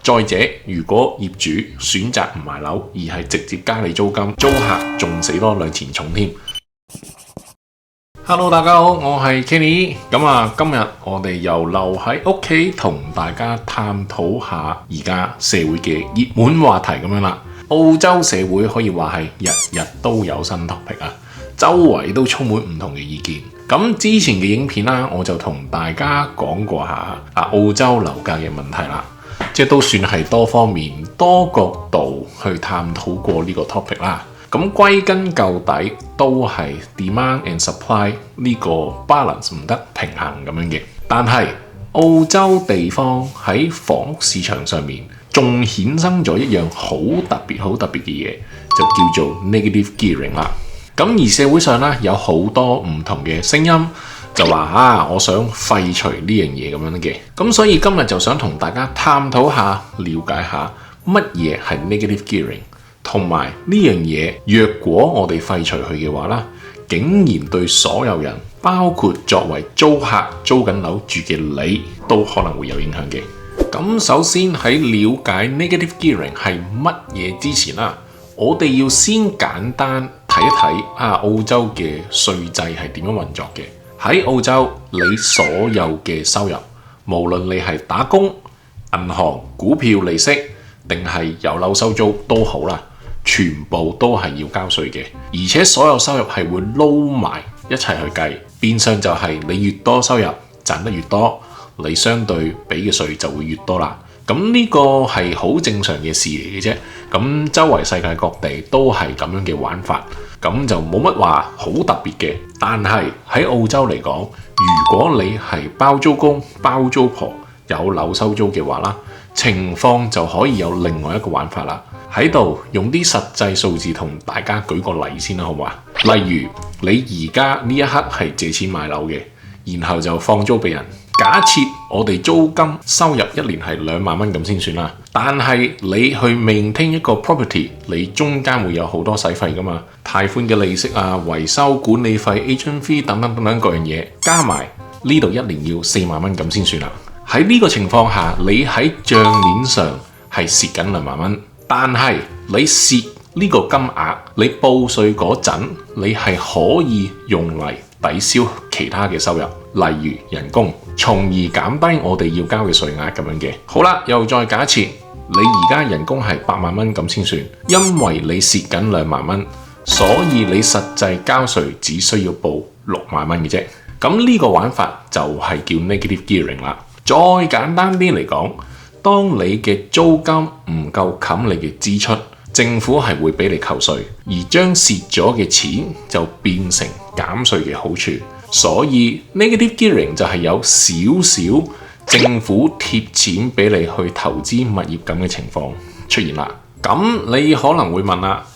再者，如果業主選擇唔賣樓，而係直接加你租金，租客仲死多兩錢重添。Hello， 大家好，我係 Kenny。今日我哋又留喺屋企同大家探討下而家社會嘅熱門話題咁樣啦。澳洲社會可以話係日日都有新 topic 啊，周圍都充滿唔同嘅意見。咁之前嘅影片啦，我就同大家講過下澳洲樓價嘅問題啦。即係都算係多方面、多角度去探討過呢個 topic 啦。咁歸根究底都係 demand and supply 呢個 balance 唔得平衡咁樣嘅。但係澳洲地方喺房屋市場上面仲衍生咗一樣好特別嘅嘢，就叫做 negative gearing 啦。咁而社會上咧有好多唔同嘅聲音。就話我想廢除呢樣嘢咁樣嘅，咁所以今日就想同大家探討下、了解下乜嘢係 negative gearing， 同埋呢樣嘢若果我哋廢除佢嘅話啦，竟然對所有人，包括作為租客租緊樓住嘅你，都可能會有影響嘅。咁首先喺了解 negative gearing 係乜嘢之前啦，我哋要先簡單睇一睇澳洲嘅稅制係點樣運作嘅。喺澳洲，你所有嘅收入，無論你係打工、銀行、股票利息，定係有樓收租都好啦，全部都係要交稅嘅。而且所有收入係會撈埋一齊去計，變相就係你越多收入賺得越多，你相對俾嘅稅就會越多啦。咁呢個係好正常嘅事嚟嘅啫。咁周圍世界各地都係咁樣嘅玩法，咁就冇乜話好特別嘅。但係喺澳洲嚟講，如果你係包租公、包租婆有樓收租嘅話啦，情況就可以有另外一個玩法啦。喺度用啲實際數字同大家舉個例先啦，好唔好啊？例如你而家呢一刻係借錢買樓嘅，然後就放租俾人。假設我哋租金收入一年係2萬蚊咁先算啦，但係你去 maintain 一個 property， 你中間會有好多使費噶嘛，貸款嘅利息啊、維修管理費、agent fee 等等各樣嘢，加埋呢度一年要4萬蚊咁先算啦。喺呢個情況下，你喺賬面上係蝕緊2萬蚊，但係你蝕呢個金額，你報稅嗰陣，你係可以用嚟抵消其他嘅收入，例如人工，從而減低我哋要交嘅稅額咁樣嘅。好啦，又再假設你而家人工係8萬蚊咁先算，因為你蝕緊2萬蚊，所以你實際交稅只需要報6萬蚊嘅啫。咁呢個玩法就係叫 negative gearing 啦。再簡單啲嚟講，當你嘅租金唔夠冚你嘅支出，政府係會俾你扣稅，而將蝕咗嘅錢就變成減稅嘅好處。所以 negative gearing 就係有少少政府貼錢俾你去投資物業咁嘅情況出現啦。咁你可能會問啦，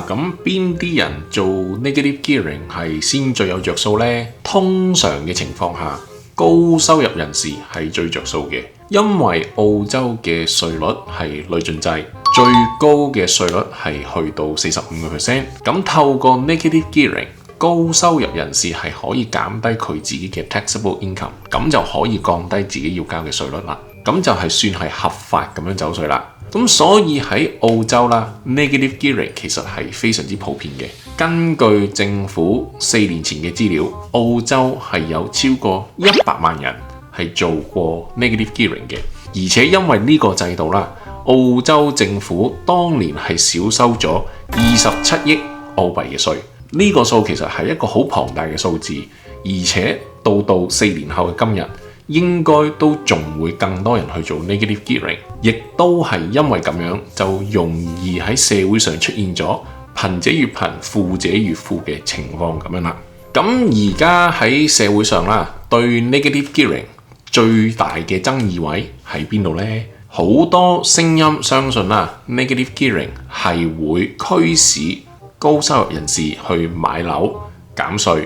咁邊啲人做 negative gearing 係先最有着數呢？通常嘅情況下，高收入人士係最着數嘅，因為澳洲嘅稅率係累進制，最高嘅稅率係去到45%。咁透過 negative gearing，高收入人士係可以減低佢自己嘅 taxable income， 咁就可以降低自己要交嘅稅率啦。咁就係算係合法咁樣走稅啦。咁所以喺澳洲啦 ，negative gearing 其實係非常之普遍嘅。根據政府4年前嘅資料，澳洲係有超過100萬人係做過 negative gearing 嘅，而且因為呢個制度啦，澳洲政府當年係少收咗27億澳幣嘅稅。呢個數其實係一個好龐大嘅數字，而且到4年後嘅今日，應該都仲會更多人去做 negative gearing， 亦都係因為咁樣就容易喺社會上出現咗貧者越貧、富者越富嘅情況咁樣啦。咁而家喺社會上啦，對 negative gearing 最大嘅爭議位喺邊度呢？好多聲音相信啦 ，negative gearing 係會驅使高收入人士去買樓減稅，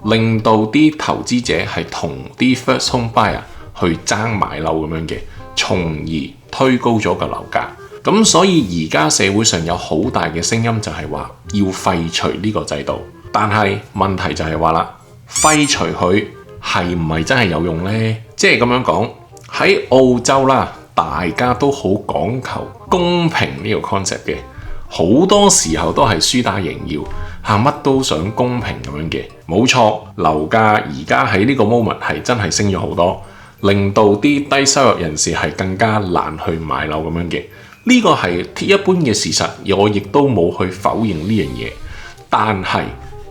令到啲投資者係同啲 first home buyer 去爭買樓咁樣嘅，從而推高咗個樓價。咁所以而家社會上有好大嘅聲音就係話要廢除呢個制度，但係問題就係話啦，廢除佢係唔係真係有用呢？即係咁樣講，喺澳洲啦，大家都好講求公平呢個 concept 嘅，好多時候都係輸打贏要，乜都想公平咁樣嘅。冇錯，樓價而家喺呢個 moment 係真係升咗好多，令到啲低收入人士係更加難去買樓咁樣嘅。呢個係鐵一般嘅事實，我亦都冇去否認呢樣嘢。但係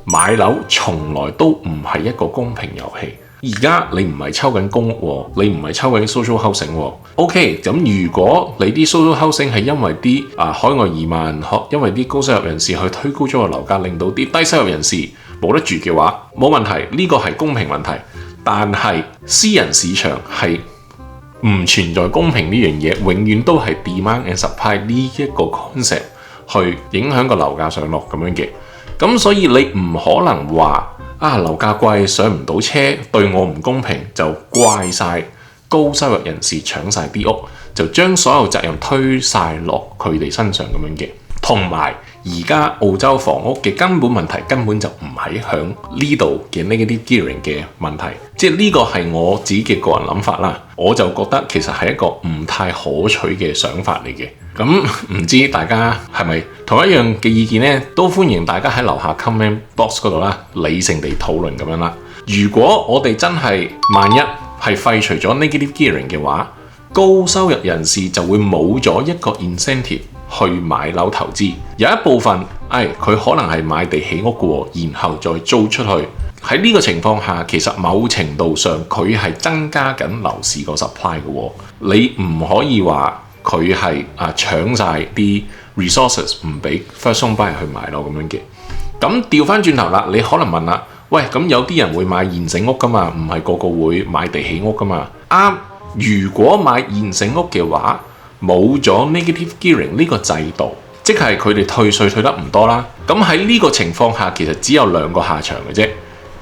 買樓從來都唔係一個公平遊戲。而家你唔係抽緊公屋，你唔係抽緊 social housing。OK， 咁如果你啲 social housing 係因為啲海外移民，因為啲高收入人士去推高咗個樓價，令到啲低收入人士冇得住嘅話，冇問題，呢個係公平問題。但係私人市場係唔存在公平呢樣嘢，永遠都係 demand and supply 呢一個 concept 去影響個樓價上落咁樣嘅。咁所以你唔可能話樓價貴上唔到車對我唔公平，就怪晒高收入人士搶晒啲屋，就將所有責任推晒落佢哋身上咁樣嘅。同埋而家澳洲房屋嘅根本問題根本就唔係響呢度嘅 negative gearing 嘅問題，即係呢個係我自己嘅個人諗法啦。我就覺得其實係一個唔太可取嘅想法嚟嘅。咁唔知大家係咪同一樣嘅意見呢？都歡迎大家喺樓下 comment box 嗰度啦，理性地討論咁樣啦。如果我哋真係萬一係廢除咗 negative gearing 嘅話，高收入人士就會冇咗一個 incentive 去買樓投資。有一部分佢可能係買地起屋嘅，然後再租出去。喺呢個情況下，其實某程度上佢係增加緊樓市個 supply 嘅。你唔可以話佢係搶晒啲 resources 唔俾 first home buyer 去買樓咁樣嘅。咁調翻轉頭啦，你可能問啦，喂，咁有啲人會買現成屋噶嘛，唔係個個會買地起屋噶嘛？啱。如果買現成屋嘅話，冇咗 negative gearing 呢個制度，即係佢哋退稅退得唔多啦。咁喺呢個情況下，其實只有兩個下場嘅啫。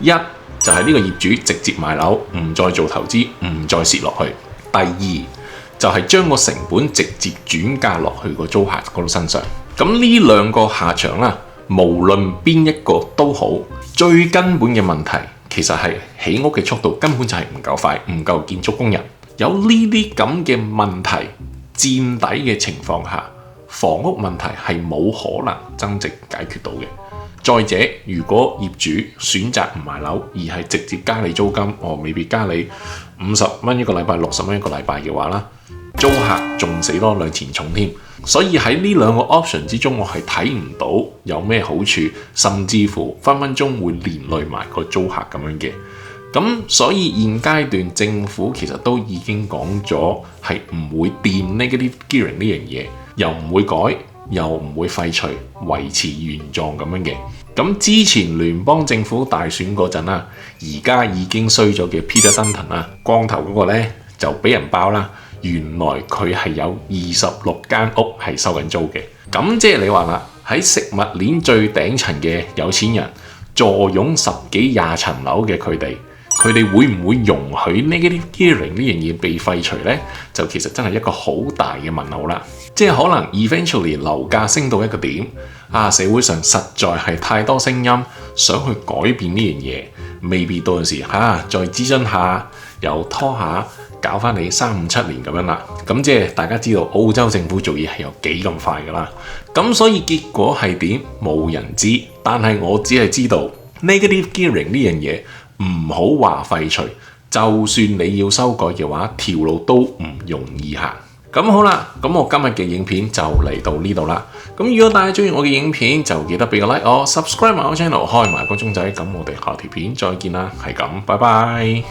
一就係呢個業主直接買樓，唔再做投資，唔再蝕落去。第二就係將個成本直接轉嫁落去個租客嗰度身上。咁呢兩個下場啦，無論邊一個都好，最根本嘅問題其實係起屋嘅速度根本就係唔夠快，唔夠建築工人。有呢啲咁嘅問題墊底嘅情況下，房屋問題係冇可能增值解決到嘅。再者，如果業主選擇唔賣樓，而係直接加你租金，未必加你50蚊一個禮拜、60蚊一個禮拜嘅話啦，租客仲死多兩錢重添。所以喺呢兩個 option 之中，我係睇唔到有咩好處，甚至乎分分鐘會連累埋個租客咁樣嘅。咁所以現階段政府其實都已經講咗係唔會掂 negative gearing 呢樣嘢，又唔會改，又唔會廢除，維持原狀咁樣嘅。咁之前聯邦政府大選嗰陣啦，而家已經衰咗嘅 Peter Dutton 啊，光頭嗰個呢就俾人爆啦，原來佢係有26間屋係收緊租嘅。咁即係你話啦，喺食物鏈最頂層嘅有錢人，坐擁10幾20層樓嘅佢哋會唔會容許 negative gearing 呢樣嘢被廢除呢？就其實真係一個好大嘅問號啦。即係可能 eventually 樓價升到一個點，社會上實在係太多聲音想去改變呢樣嘢，未必到時再諮詢下，又拖下，搞翻你3、5、7年咁樣啦。咁即係大家知道澳洲政府做嘢係有幾咁快噶啦。咁所以結果係點冇人知，但係我只係知道 negative gearing 呢樣嘢唔好話廢除，就算你要修改嘅話，條路都唔容易行。咁好啦，咁我今日嘅影片就嚟到呢度啦。咁如果大家中意我嘅影片，就記得俾個 like， subscribe 埋我 channel， 開埋個鐘仔。咁我哋下條片再見啦，係咁，拜拜。